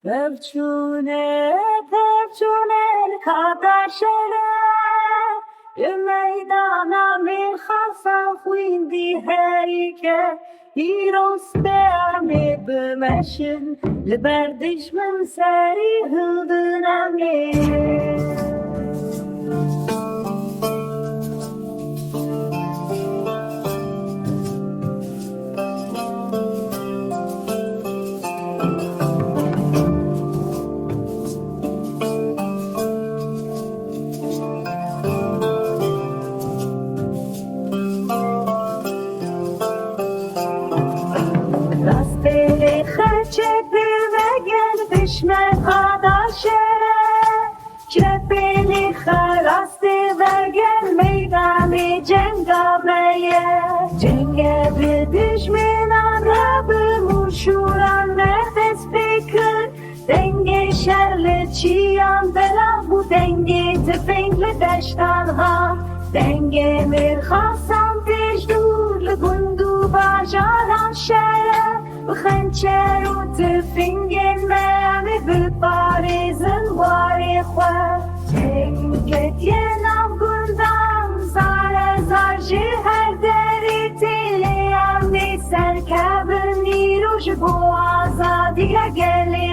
Pevçune, pevçune kardeşlere meydana min xasan خویندی هری که ایروس برمی بمشن لبردش من سری هلدنمی Rasteli çepi ve gel düşme kardeşlere Çepeli rastli ve gel meydanı cengabeye Cenge bir düşman Rabbi muşuran nefes bekir Denge şerli çiyan bela bu denge tefengli deştan ha Denge mir hasan tejdur gundu bajaran şere بخنچر و تفنگن ممی بپارزن واری خواه تنگت یه نام گندم زار زارجی هر دری تیلیم نیسر کبر نیروش بو آزادی گلی